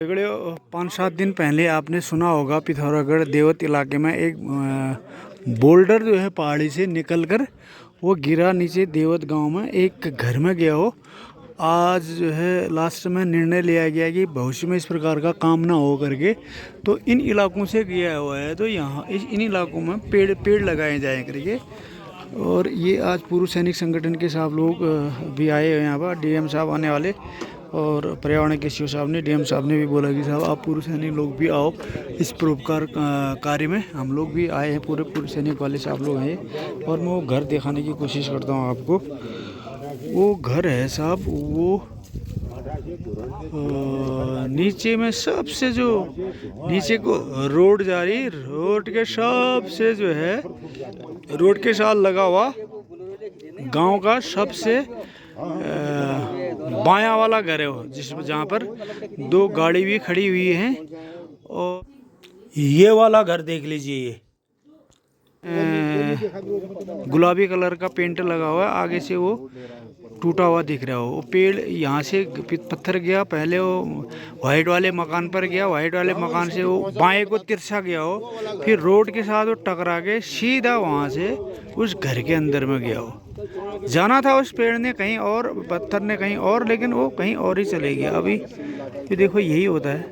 झगड़े 5-7 दिन पहले आपने सुना होगा पिथौरागढ़ देवत इलाके में एक बोल्डर जो है पहाड़ी से निकलकर वो गिरा नीचे देवत गांव में एक घर में गया हो। आज जो है लास्ट में निर्णय लिया गया कि भविष्य में इस प्रकार का काम ना हो करके तो इन इलाकों से गया हुआ है, तो यहाँ इन इलाकों में पेड़ लगाए जाए करके। और ये आज पूर्व सैनिक संगठन के साहब लोग भी आए हैं यहाँ पर, डीएम साहब आने वाले, और पर्यावरण के सीओ साहब ने, डीएम साहब ने भी बोला कि साहब आप पूर्व सैनिक लोग भी आओ इस परोपकार कार्य में। हम लोग भी आए हैं, पूरे पूर्व सैनिक वाले साहब लोग आए। और मैं वो घर दिखाने की कोशिश करता हूँ आपको। वो घर है साहब, वो नीचे में सबसे जो नीचे को रोड जा रही, रोड के सबसे जो है रोड के साथ लगा हुआ गांव का सबसे बायां वाला घर है वो, जिसमें जहाँ पर 2 गाड़ी भी खड़ी हुई हैं। और ये वाला घर देख लीजिए, ये गुलाबी कलर का पेंट लगा हुआ है, आगे से वो टूटा हुआ दिख रहा हो। वो पेड़ यहाँ से पत्थर गया, पहले वो वाइट वाले मकान पर गया, वाइट वाले मकान से वो बाएं को तिरछा गया हो, फिर रोड के साथ वो टकरा के सीधा वहाँ से उस घर के अंदर में गया हो। जाना था उस पेड़ ने कहीं और, पत्थर ने कहीं और, लेकिन वो कहीं और ही चले गया। अभी ये देखो यही होता है,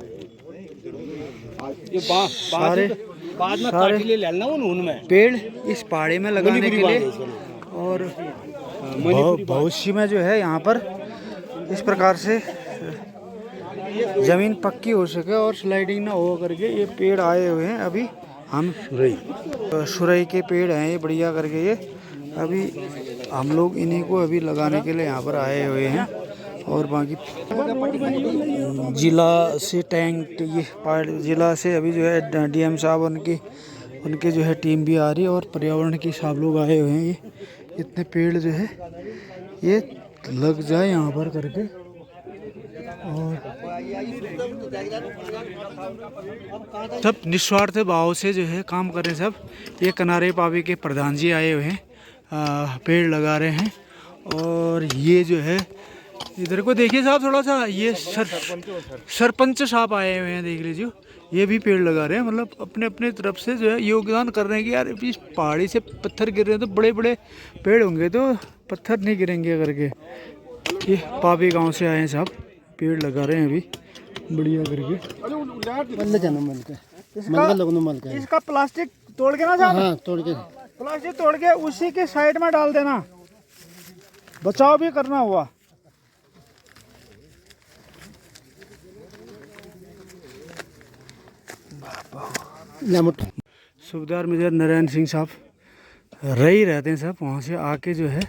सारे पेड़ इस पहाड़ी में लगाने के लिए। और भविष्य में जो है यहाँ पर इस प्रकार से ज़मीन पक्की हो सके और स्लाइडिंग ना हो करके ये पेड़ आए हुए हैं। अभी हम सुरई के पेड़ हैं ये बढ़िया करके, ये अभी हम लोग इन्हीं को अभी लगाने के लिए यहाँ पर आए हुए हैं। और बाकी जिला से टैंक, ये जिला से अभी जो है डीएम साहब उनके जो है टीम भी आ रही है, और पर्यावरण के साहब लोग आए हुए हैं। ये इतने पेड़ जो है ये लग जाए यहाँ पर करके। और सब निस्वार्थ भाव से जो है काम कर रहे हैं सब। ये किनारे पावी के प्रधान जी आए हुए हैं, पेड़ लगा रहे हैं। और ये जो है इधर को देखिए साहब थोड़ा सा, ये सरपंच साहब आए हुए हैं, देख लीजिए, ये भी पेड़ लगा रहे हैं। मतलब अपने अपने तरफ से जो है योगदान कर रहे हैं कि यार इस पहाड़ी से पत्थर गिर रहे हैं तो बड़े बड़े पेड़ होंगे तो पत्थर नहीं गिरेंगे करके। ये पावी गांव से आए हैं साहब, पेड़ लगा रहे हैं अभी बढ़िया करके। इसका प्लास्टिक तोड़ के ना साहब, हाँ, प्लास्टिक तोड़ के उसी के साइड में डाल देना, बचाव भी करना हुआ। सूबेदार मेजर नारायण सिंह साहब रही रहते हैं साहब, वहाँ से आके जो है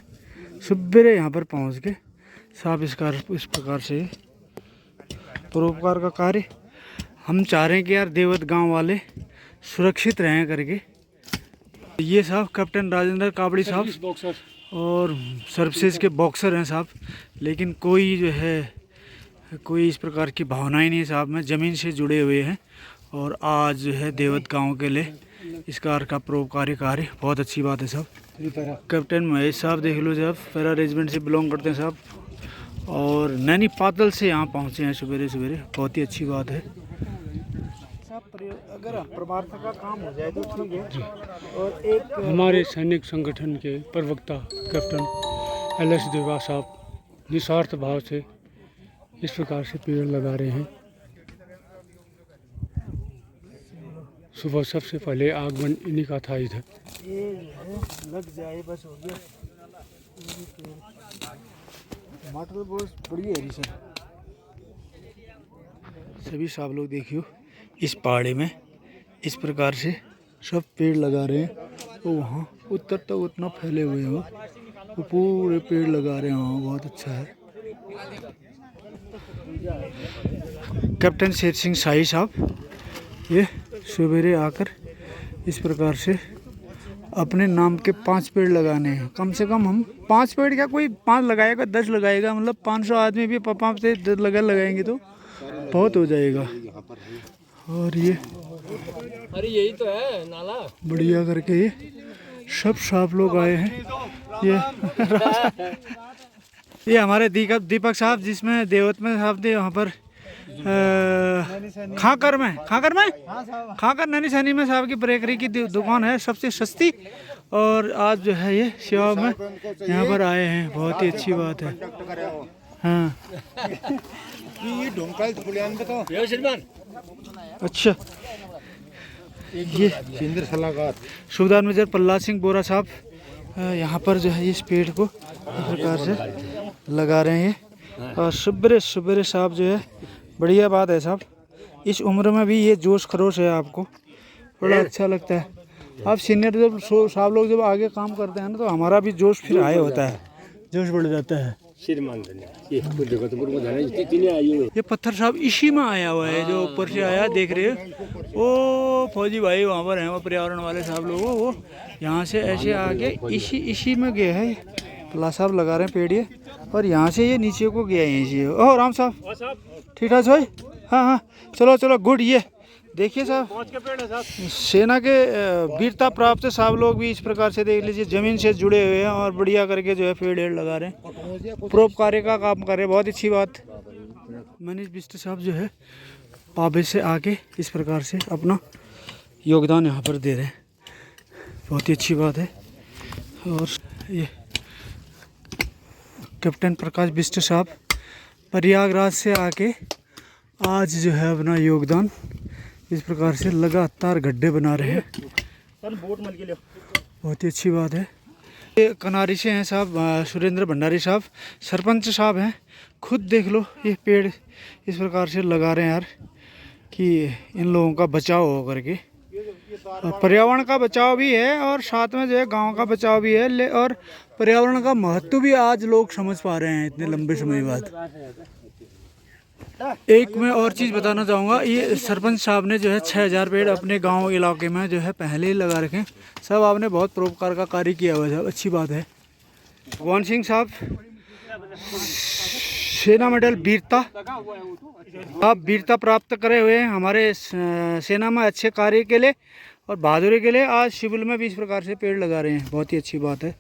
सुबेरे यहाँ पर पहुँच के साहब इस प्रकार से परोपकार का कार्य हम चाह रहे हैं कि यार देवत गांव वाले सुरक्षित रहें करके। ये साहब कैप्टन राजेंद्र काबड़ी साहब और सर्विसेज के बॉक्सर हैं साहब, लेकिन कोई जो है कोई इस प्रकार की भावनाएं नहीं साहब में, ज़मीन से जुड़े हुए हैं। और आज जो है देवत गांव के लिए इस कार का परोपकारी कार्य बहुत अच्छी बात है साहब। कैप्टन महेश साहब देख लो साहब, पैरा रेजिमेंट से बिलोंग करते हैं साहब, और नैनी पातल से यहाँ पहुँचे हैं सवेरे सवेरे, बहुत ही अच्छी बात है साहब। अगर परमार्थ का काम हो जाए तो ठीक है। और एक हमारे सैनिक संगठन के प्रवक्ता कैप्टन LS देवा साहब निस्वार्थ भाव से इस प्रकार से पेड़ लगा रहे हैं। सुबह सबसे पहले आगमन इन्हीं का था इधर। ये लग जाए बस हो गया। टमाटर बहुत बड़ी है सर। सभी साहब लोग देखियो इस पहाड़ी में इस प्रकार से सब पेड़ लगा रहे हैं। तो वहाँ उत्तर तक उतना फैले हुए हैं वो पूरे पेड़ लगा रहे हैं वहाँ, बहुत अच्छा है। कैप्टन शेर सिंह शाही साहब ये सवेरे आकर इस प्रकार से अपने नाम के 5 पेड़ लगाने हैं। कम से कम हम 5 पेड़, क्या कोई 5 लगाएगा 10 लगाएगा, मतलब 500 आदमी भी 5 से 10 लगाएंगे तो बहुत हो जाएगा। और ये अरे यही तो है नाला बढ़िया करके ये सब साहब लोग आए हैं। ये हमारे दीपक साहब, जिसमें देवत में साहब ने वहाँ पर खाकर नैनी सैनी में साहब की बेकरी की दुकान है, सबसे सस्ती। और आज जो है ये सेवा में यहाँ पर आए हैं, बहुत ही अच्छी बात है। हाँ अच्छा, ये सूबेदार मेजर प्रहलाद सिंह बोरा साहब यहाँ पर जो है इस पेड़ को इस प्रकार से लगा रहे हैं। और सुबेरे सुबेरे साहब जो है, बढ़िया बात है साहब, इस उम्र में भी ये जोश खरोश है, आपको बड़ा अच्छा लगता है। आप सीनियर जब साहब लोग जब आगे काम करते हैं ना, तो हमारा भी जोश फिर आए होता है, जोश बढ़ जाता है। ये पत्थर साहब इसी में आया हुआ है, जो ऊपर से आया देख रहे हो, वो फौजी भाई वहाँ पर हैं, वो पर्यावरण वाले साहब लोग, वो यहाँ से ऐसे आके इसी में गया है। पला साहब लगा रहे हैं पेड़ ये, और यहाँ से ये नीचे को गया है यहीं से। ओह राम साहब, ठीक ठाक भाई? हाँ हाँ, चलो चलो, गुड। ये देखिए साहब, सेना के वीरता प्राप्त साहब लोग भी इस प्रकार से देख लीजिए जमीन से जुड़े हुए हैं और बढ़िया करके जो है पेड़ लगा रहे हैं, परोपकारी का काम कर रहे हैं, बहुत अच्छी बात। मनीष बिष्ट साहब जो है पाबे से आके इस प्रकार से अपना योगदान यहाँ पर दे रहे हैं, बहुत ही अच्छी बात है। और ये कैप्टन प्रकाश बिष्ट साहब प्रयागराज से आके आज जो है अपना योगदान इस प्रकार से लगातार गड्ढे बना रहे हैं, बहुत ही अच्छी बात है। ये कनारी से हैं साहब सुरेंद्र भंडारी साहब, सरपंच साहब हैं, खुद देख लो ये पेड़ इस प्रकार से लगा रहे हैं यार, कि इन लोगों का बचाव हो करके, पर्यावरण का बचाव भी है और साथ में जो है गांव का बचाव भी है। और पर्यावरण का महत्व भी आज लोग समझ पा रहे हैं इतने लंबे समय बाद। एक मैं और चीज़ बताना चाहूँगा, ये सरपंच साहब ने जो है 6000 पेड़ अपने गांव इलाके में जो है पहले ही लगा रखे हैं। सब आपने बहुत परोपकार का कार्य किया हुआ है, अच्छी बात है। भगवान सिंह साहब सेना मेडल वीरता, आप वीरता प्राप्त करे हुए हैं हमारे सेना में अच्छे कार्य के लिए और बहादुरी के लिए। आज शिविर में भी इस प्रकार से पेड़ लगा रहे हैं, बहुत ही अच्छी बात है।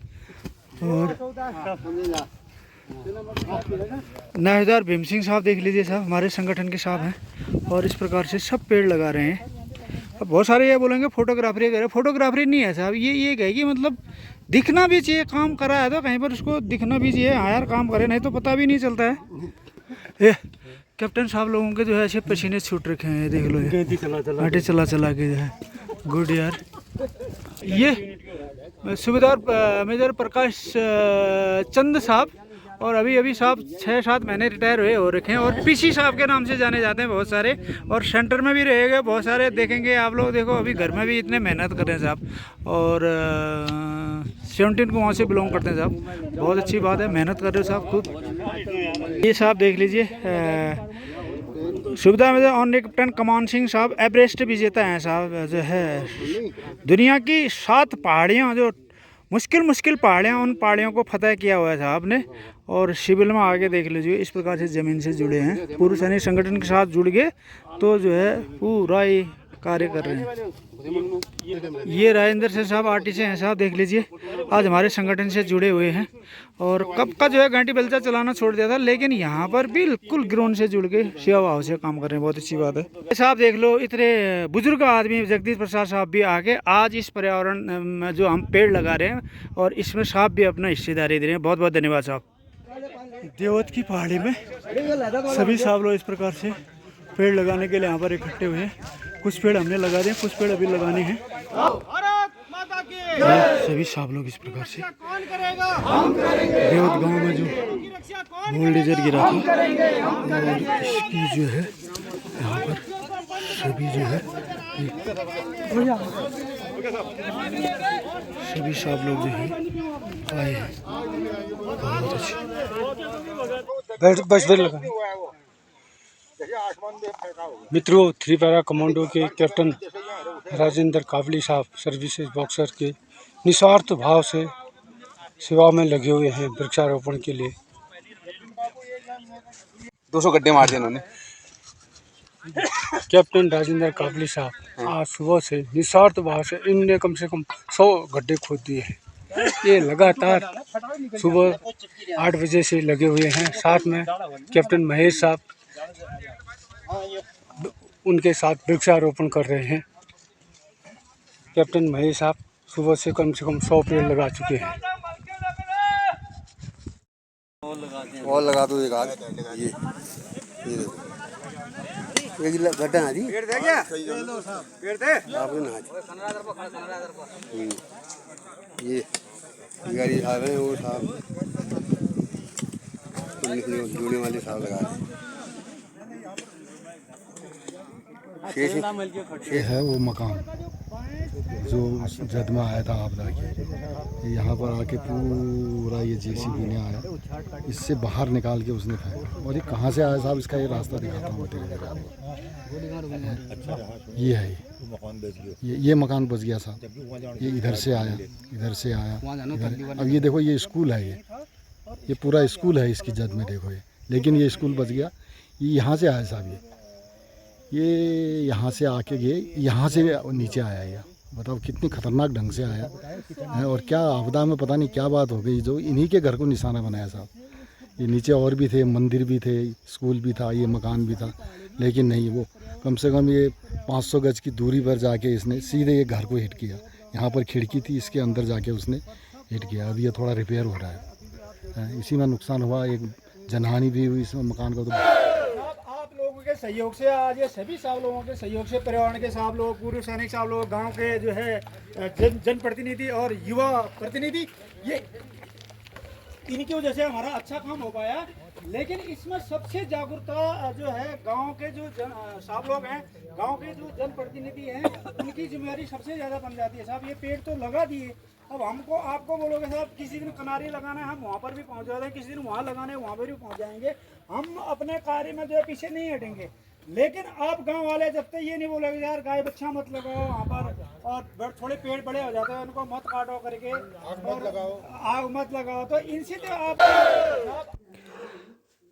और नायकदार भीम सिंह साहब देख लीजिए साहब, हमारे संगठन के साहब हैं, और इस प्रकार से सब पेड़ लगा रहे हैं। अब बहुत सारे ये बोलेंगे फोटोग्राफरी करे, फोटोग्राफरी नहीं है साहब, ये कहे कि मतलब दिखना भी चाहिए, काम करा है तो कहीं पर उसको दिखना भी चाहिए। हाँ यार, काम करे, नहीं तो पता भी नहीं चलता है। ये कैप्टन साहब लोगों के जो है ऐसे पसीने छूट रखे हैं, देख लो, आटे चला चला के जो है, गुड यार। ये सूबेदार मेजर प्रकाश चंद साहब, और अभी साहब 6-7 महीने रिटायर हुए हो रखे हैं, और पीसी साहब के नाम से जाने जाते हैं बहुत सारे, और सेंटर में भी रहेंगे बहुत सारे, देखेंगे आप लोग। देखो अभी घर में भी इतने मेहनत कर रहे हैं साहब, और 17 को वहाँ से बिलोंग करते हैं साहब, बहुत अच्छी बात है, मेहनत कर रहे हो साहब खूब। ये साहब देख लीजिए सुविधा में ऑन कैप्टन कमान सिंह साहब एवरेस्ट विजेता हैं साहब, जो है दुनिया की 7 पहाड़ियाँ, जो मुश्किल पहाड़ियाँ, उन पहाड़ियों को फतह किया हुआ है साहब ने। और शिविर में आगे देख लीजिए इस प्रकार से ज़मीन से जुड़े हैं, पूर्व सैनिक संगठन के साथ जुड़ गए तो जो है पूरा ही कार्य कर रहे हैं। ये राजेंद्र सिंह साहब आरटीसी हैं साहब, देख लीजिए आज हमारे संगठन से जुड़े हुए हैं, और कब का जो है घंटी बेलचा चलाना छोड़ दिया था, लेकिन यहाँ पर बिल्कुल ग्राउंड से जुड़ के सेवा भाव से काम कर रहे हैं, बहुत अच्छी बात है साहब। देख लो इतने बुजुर्ग आदमी जगदीश प्रसाद साहब भी आके आज इस पर्यावरण में जो हम पेड़ लगा रहे हैं, और इसमें साहब भी अपना हिस्सेदारी दे रहे हैं, बहुत बहुत धन्यवाद साहब। देवत की पहाड़ी में सभी साहब लोग इस प्रकार से पेड़ लगाने के लिए यहाँ पर इकट्ठे हुए हैं। कुछ पेड़ हमने लगा दिए, कुछ पेड़ अभी लगाने हैं। सभी साहब लोग इस प्रकार से देवत गांव में जो बुलडोजर गिरा था, और इसकी जो है यहाँ पर सभी जो है सभी साहब लोग जो है आए हैं, बहुत अच्छे। बस लगा मित्रों, 3 पैरा कमांडो के कैप्टन राजेंद्र काबली साहब सर्विसेज बॉक्सर के निस्वार्थ भाव से सेवा में लगे हुए हैं वृक्षारोपण के लिए। 200 गड्ढे मार दिए उन्होंने। कैप्टन राजेंद्र काबली साहब आज सुबह से निस्वार्थ भाव से इनने कम से कम 100 गड्ढे खोद दिए हैं। ये लगातार सुबह 8 बजे से लगे हुए हैं। साथ में कैप्टन महेश साहब उनके साथ वृक्षारोपण कर रहे हैं। कैप्टन महेश साहब सुबह से कम 100 पेड़ लगा चुके हैं। और लगा दो एक आध ये देखो एक गड्ढा है जी पेड़ दे क्या पेड़ दे आपने ना ये गाड़ी आ रहे हैं वो साहब जुड़ने वाले साहब लगा रहे ये है वो मकान जो जद में आया था आपदा के, यहाँ पर आके पूरा ये जेसीबी ने आया, इससे बाहर निकाल के उसने फेंका। और ये कहाँ से आया साहब, इसका ये रास्ता दिखाता हूँ धीरे धीरे आपको। ये है ये मकान बच गया साहब, ये इधर से आया इधर। अब ये देखो ये स्कूल है, ये पूरा स्कूल है इसकी जद में देखो ये, लेकिन ये स्कूल बच गया। ये यहाँ से आया साहब, ये यहाँ से आके गए, यहाँ से नीचे आया ये। बताओ कितनी खतरनाक ढंग से आया है। और क्या आपदा में पता नहीं क्या बात हो गई, जो इन्हीं के घर को निशाना बनाया साहब। ये नीचे और भी थे, मंदिर भी थे, स्कूल भी था, ये मकान भी था, लेकिन नहीं, वो कम से कम ये 500 गज की दूरी पर जाके इसने सीधे ये घर को हिट किया। यहाँ पर खिड़की थी, इसके अंदर जाके उसने हिट किया। अब ये थोड़ा रिपेयर हो रहा है, इसी में नुकसान हुआ, एक जनहानि भी हुई इस मकान को। तो के सहयोग से आज ये सभी साहब लोगों के सहयोग से, पर्यावरण के साहब लोग, पूर्व सैनिक साहब लोग, गांव के जो है जनप्रतिनिधि और युवा प्रतिनिधि, ये इनकी वजह से हमारा अच्छा काम हो पाया। लेकिन इसमें सबसे जागरूकता जो है गांव के जो साहब लोग हैं, गांव के जो जनप्रतिनिधि हैं, उनकी जिम्मेदारी सबसे ज़्यादा बन जाती है। साहब ये पेड़ तो लगा दिए, अब हमको आपको बोलोगे साहब किसी दिन किनारे लगाना है, हम वहाँ पर भी पहुँच जाते हैं, किसी दिन वहाँ लगाना है वहाँ पर भी पहुँच जाएंगे। हम अपने कार्य में जो है पीछे नहीं हटेंगे। लेकिन आप गांव वाले जब तक ये नहीं बोलोगे यार गाय बच्चा मत लगाओ वहाँ पर, और थोड़े पेड़ बड़े हो जाते हैं उनको मत काटो करके, आग मत लगाओ, तो इनसे तो आप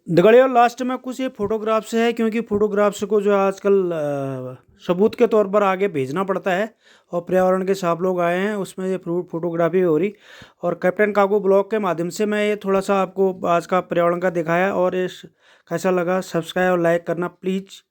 दगड़ियों लास्ट में कुछ ये फोटोग्राफ्स है, क्योंकि फोटोग्राफ्स को जो आजकल सबूत के तौर पर आगे भेजना पड़ता है, और पर्यावरण के साहब लोग आए हैं, उसमें ये फोटोग्राफी हो रही। और कैप्टन काकू ब्लॉग के माध्यम से मैं ये थोड़ा सा आपको आज का पर्यावरण का दिखाया। और ये कैसा लगा, सब्सक्राइब और लाइक करना प्लीज़